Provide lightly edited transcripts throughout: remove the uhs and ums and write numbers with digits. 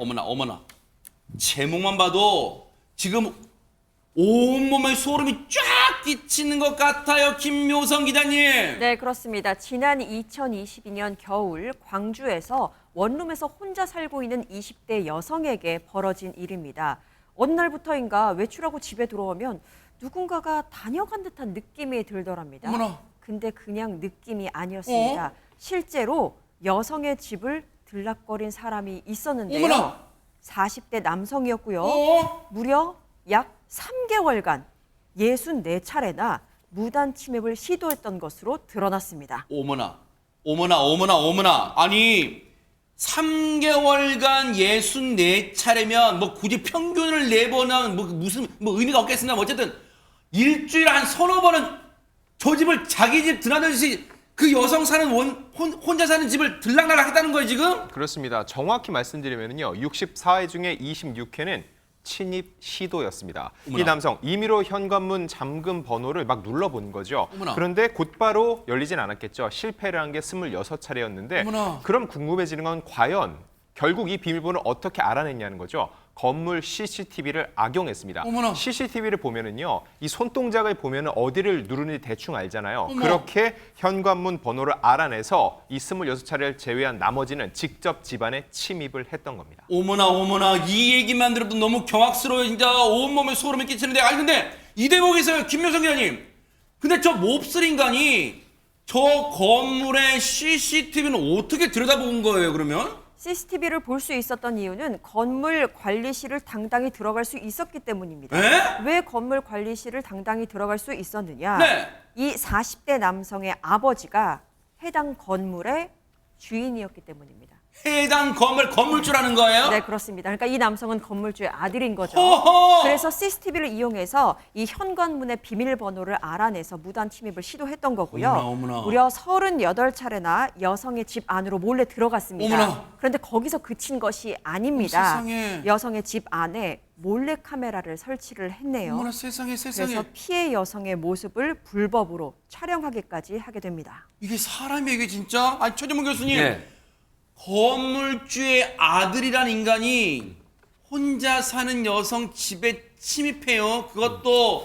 어머나, 어머나. 제목만 봐도 지금 온몸에 소름이 쫙 끼치는 것 같아요. 김묘성 기자님. 네, 그렇습니다. 지난 2022년 겨울 광주에서 원룸에서 혼자 살고 있는 20대 여성에게 벌어진 일입니다. 어느 날부터인가 외출하고 집에 들어오면 누군가가 다녀간 듯한 느낌이 들더랍니다. 어머나. 근데 그냥 느낌이 아니었습니다. 실제로 여성의 집을 들락거린 사람이 있었는데요. 어머나. 40대 남성이었고요. 무려 약 3개월간 64차례나 무단 침입을 시도했던 것으로 드러났습니다. 어머나, 어머나, 어머나, 어머나. 아니, 3개월간 64차례면 뭐 굳이 평균을 내보는 무슨 의미가 없겠습니다. 어쨌든 일주일에 한 서너 번은 저 집을 자기 집 드나들듯이 그 여성 사는 혼자 사는 집을 들락날락 했다는 거예요, 지금? 그렇습니다. 정확히 말씀드리면요, 64회 중에 26회는 침입 시도였습니다. 어머나. 이 남성 임의로 현관문 잠금 번호를 막 눌러본 거죠. 어머나. 그런데 곧바로 열리진 않았겠죠. 실패를 한 게 26차례였는데 어머나. 그럼 궁금해지는 건 과연 결국 이 비밀번호를 어떻게 알아냈냐는 거죠. 건물 CCTV를 악용했습니다. 어머나. CCTV를 보면은요, 이 손동작을 보면은 어디를 누르는지 대충 알잖아요. 어머. 그렇게 현관문 번호를 알아내서 이 26차례를 제외한 나머지는 직접 집안에 침입을 했던 겁니다. 어머나, 어머나. 이 얘기만 들어도 너무 경악스러워요. 진짜 온몸에 소름이 끼치는데. 아니, 근데 이 대목에서요, 김묘성 기자님. 근데 저 몹쓸 인간이 저 건물의 CCTV는 어떻게 들여다본 거예요, 그러면? CCTV를 볼 수 있었던 이유는 건물 관리실을 당당히 들어갈 수 있었기 때문입니다. 에? 왜 건물 관리실을 당당히 들어갈 수 있었느냐? 네. 이 40대 남성의 아버지가 해당 건물의 주인이었기 때문입니다. 해당 건물주라는 거예요? 네, 그렇습니다. 그러니까 이 남성은 건물주의 아들인 거죠. 허허! 그래서 CCTV를 이용해서 이 현관문의 비밀번호를 알아내서 무단 침입을 시도했던 거고요. 어머나, 어머나. 무려 38차례나 여성의 집 안으로 몰래 들어갔습니다. 어머나. 그런데 거기서 그친 것이 아닙니다. 세상에. 여성의 집 안에 몰래 카메라를 설치를 했네요. 어머나, 세상에, 세상에. 그래서 피해 여성의 모습을 불법으로 촬영하기까지 하게 됩니다. 이게 사람이에요, 이게 진짜? 아니, 최재문 교수님. 네. 건물주의 아들이란 인간이 혼자 사는 여성 집에 침입해요. 그것도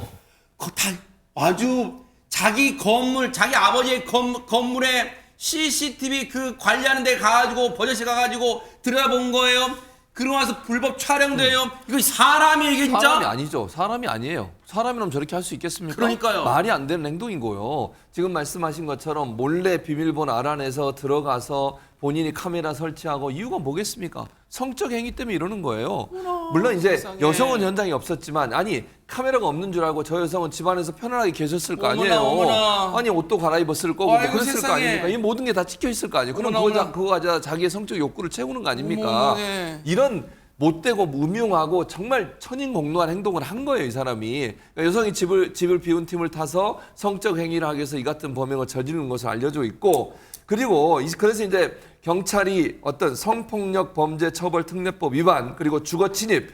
다 아주 자기 건물, 자기 아버지의 건물에 CCTV 그 관리하는 데 가가지고 버젓이 가가지고 들여다본 거예요. 그러고 나서 불법 촬영돼요. 이거 사람이에요, 이게 진짜? 사람이 아니죠. 사람이 아니에요. 사람이라면 저렇게 할 수 있겠습니까? 그러니까요. 말이 안 되는 행동인 거예요. 지금 말씀하신 것처럼 몰래 비밀번호 알아내서 들어가서 본인이 카메라 설치하고 이유가 뭐겠습니까? 성적 행위 때문에 이러는 거예요. 물론 이제 세상에. 여성은 현장에 없었지만 아니 카메라가 없는 줄 알고 저 여성은 집안에서 편안하게 계셨을 거 어머나, 아니에요. 어머나. 아니 옷도 갈아입었을 거고 뭐 아이고, 그랬을 거 세상에. 아닙니까? 이 모든 게 다 찍혀 있을 거 아니에요. 그럼 어머나, 그거 가지고 자기의 성적 욕구를 채우는 거 아닙니까? 어머, 네. 이런 못되고 무명하고 정말 천인공노한 행동을 한 거예요, 이 사람이. 그러니까 여성이 집을 비운 팀을 타서 성적 행위를 하기 위해서 이 같은 범행을 저지르는 것을 알려져 있고, 그리고 그래서 이제 경찰이 어떤 성폭력 범죄 처벌 특례법 위반 그리고 주거침입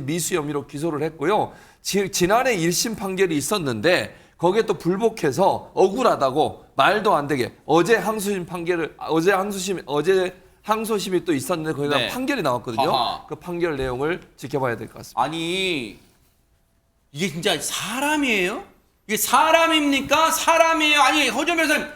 미수 혐의로 기소를 했고요. 지난해 1심 판결이 있었는데 거기에 또 불복해서 억울하다고 말도 안 되게 어제 항소심이 또 있었는데 거기다 네. 판결이 나왔거든요. 하하. 그 판결 내용을 지켜봐야 될 것 같습니다. 아니, 이게 진짜 사람이에요? 이게 사람입니까? 사람이에요? 아니, 허준 변호사님,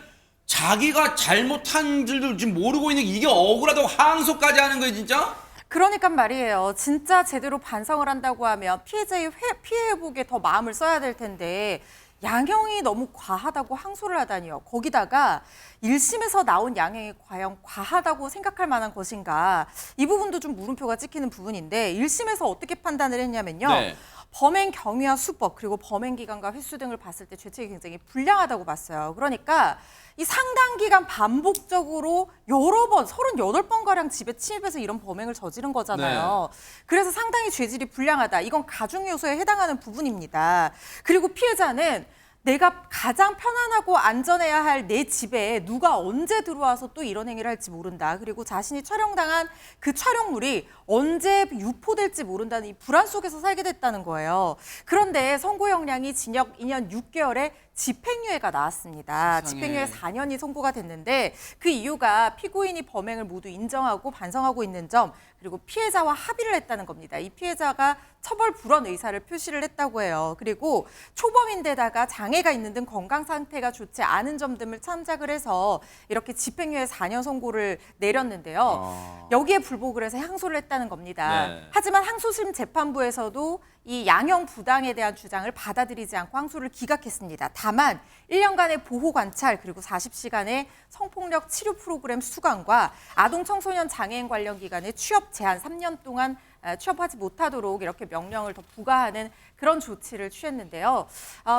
자기가 잘못한 줄도 지금 모르고 있는 게 이게 억울하다고 항소까지 하는 거예요, 진짜? 그러니까 말이에요. 진짜 제대로 반성을 한다고 하면 피해자의 피해 회복에 더 마음을 써야 될 텐데 양형이 너무 과하다고 항소를 하다니요. 거기다가 1심에서 나온 양형이 과연 과하다고 생각할 만한 것인가. 이 부분도 좀 물음표가 찍히는 부분인데 1심에서 어떻게 판단을 했냐면요. 네. 범행 경위와 수법 그리고 범행 기간과 횟수 등을 봤을 때 죄책이 굉장히 불량하다고 봤어요. 그러니까 이 상당 기간 반복적으로 여러 번, 38번가량 집에 침입해서 이런 범행을 저지른 거잖아요. 그래서 상당히 죄질이 불량하다. 이건 가중 요소에 해당하는 부분입니다. 그리고 피해자는 내가 가장 편안하고 안전해야 할 내 집에 누가 언제 들어와서 또 이런 행위를 할지 모른다. 그리고 자신이 촬영당한 그 촬영물이 언제 유포될지 모른다는 이 불안 속에서 살게 됐다는 거예요. 그런데 선고형량이 징역 2년 6개월에 집행유예가 나왔습니다. 세상에. 집행유예 4년이 선고가 됐는데 그 이유가 피고인이 범행을 모두 인정하고 반성하고 있는 점, 그리고 피해자와 합의를 했다는 겁니다. 이 피해자가 처벌 불원 의사를 표시를 했다고 해요. 그리고 초범인데다가 장애가 있는 등 건강 상태가 좋지 않은 점 등을 참작을 해서 이렇게 집행유예 4년 선고를 내렸는데요. 여기에 불복을 해서 항소를 했다는 겁니다. 네. 하지만 항소심 재판부에서도 이 양형 부당에 대한 주장을 받아들이지 않고 항소를 기각했습니다. 다만 1년간의 보호 관찰 그리고 40시간의 성폭력 치료 프로그램 수강과 아동 청소년 장애인 관련 기관의 취업 제한 3년 동안 취업하지 못하도록 이렇게 명령을 더 부과하는 그런 조치를 취했는데요.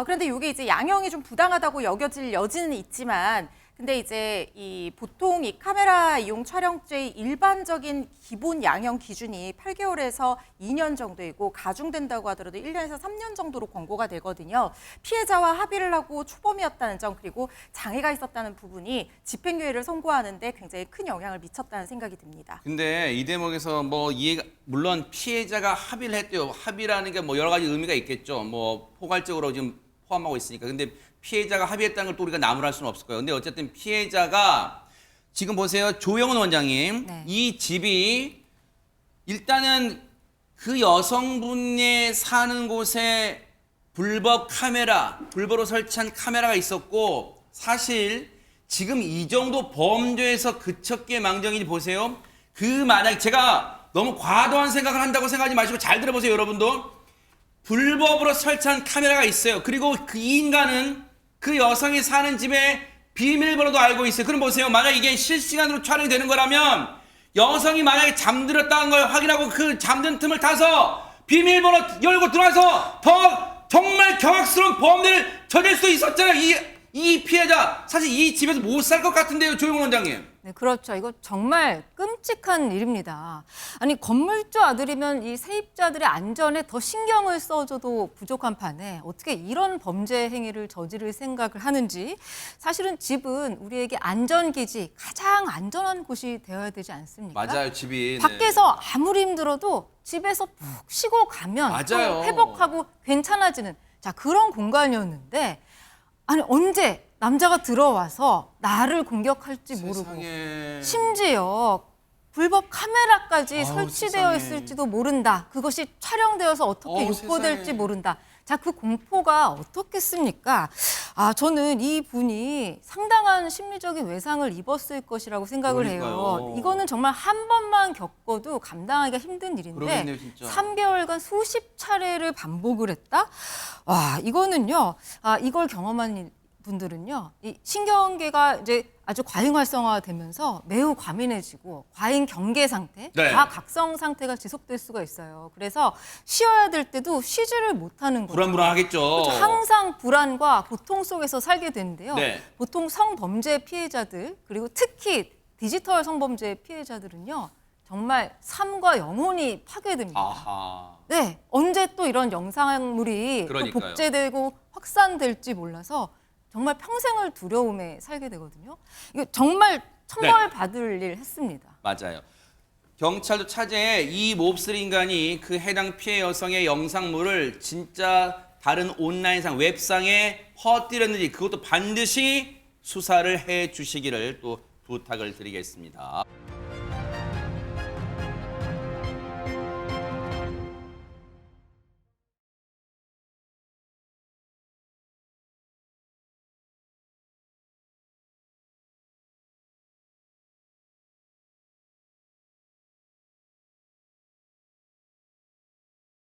그런데 이게 이제 양형이 좀 부당하다고 여겨질 여지는 있지만, 근데 이제 이 보통 이 카메라 이용 촬영죄의 일반적인 기본 양형 기준이 8개월에서 2년 정도이고 가중된다고 하더라도 1년에서 3년 정도로 권고가 되거든요. 피해자와 합의를 하고 초범이었다는 점, 그리고 장애가 있었다는 부분이 집행유예를 선고하는데 굉장히 큰 영향을 미쳤다는 생각이 듭니다. 근데 이 대목에서 뭐 이해가, 물론 피해자가 합의를 했대요. 합의라는 게 뭐 여러 가지 의미가 있겠죠. 뭐 포괄적으로 지금 포함하고 있으니까. 근데 피해자가 합의했다는 걸 또 우리가 나무랄 수는 없을 거예요. 근데 어쨌든 피해자가 지금 보세요. 조영은 원장님. 네. 이 집이 일단은 그 여성분이 사는 곳에 불법 카메라, 불법으로 설치한 카메라가 있었고, 사실 지금 이 정도 범죄에서 그쳤기에 망정이지 보세요. 그 만약 제가 너무 과도한 생각을 한다고 생각하지 마시고 잘 들어보세요, 여러분도. 불법으로 설치한 카메라가 있어요. 그리고 그 인간은 그 여성이 사는 집에 비밀번호도 알고 있어요. 그럼 보세요. 만약 이게 실시간으로 촬영이 되는 거라면 여성이 만약에 잠들었다는 걸 확인하고 그 잠든 틈을 타서 비밀번호 열고 들어와서 더 정말 경악스러운 범죄를 저질 수도 있었잖아요. 이 피해자 사실 이 집에서 못 살 것 같은데요, 조영훈 원장님. 네, 그렇죠. 이거 정말 끔찍한 일입니다. 아니, 건물주 아들이면 이 세입자들의 안전에 더 신경을 써줘도 부족한 판에 어떻게 이런 범죄 행위를 저지를 생각을 하는지. 사실은 집은 우리에게 안전기지, 가장 안전한 곳이 되어야 되지 않습니까? 맞아요, 집이. 밖에서 아무리 힘들어도 집에서 푹 쉬고 가면 맞아요. 또 회복하고 괜찮아지는 자 그런 공간이었는데, 아니 언제 남자가 들어와서 나를 공격할지 모르고 세상에. 심지어 불법 카메라까지 아우, 설치되어 세상에. 있을지도 모른다. 그것이 촬영되어서 어떻게 어우, 유포될지 세상에. 모른다. 자, 그 공포가 어떻겠습니까? 저는 이 분이 상당한 심리적인 외상을 입었을 것이라고 생각을 해요. 그러니까요. 이거는 정말 한 번만 겪어도 감당하기가 힘든 일인데 그러겠네요, 진짜. 3개월간 수십 차례를 반복을 했다? 와, 이거는요. 이걸 경험한 분들은요, 이 신경계가 이제 아주 과잉 활성화되면서 매우 과민해지고 과잉 경계 상태, 네. 과각성 상태가 지속될 수가 있어요. 그래서 쉬어야 될 때도 쉬지를 못하는 거죠. 불안불안하겠죠. 그렇죠. 항상 불안과 고통 속에서 살게 되는데요. 네. 보통 성범죄 피해자들, 그리고 특히 디지털 성범죄 피해자들은요, 정말 삶과 영혼이 파괴됩니다. 아하. 네, 언제 또 이런 영상물이 또 그러니까요. 복제되고 확산될지 몰라서 정말 평생을 두려움에 살게 되거든요. 이거 정말 처벌받을 일 했습니다. 맞아요. 경찰도 차제에 이 몹쓸 인간이 그 해당 피해 여성의 영상물을 진짜 다른 온라인상 웹상에 퍼뜨렸는지 그것도 반드시 수사를 해 주시기를 또 부탁을 드리겠습니다.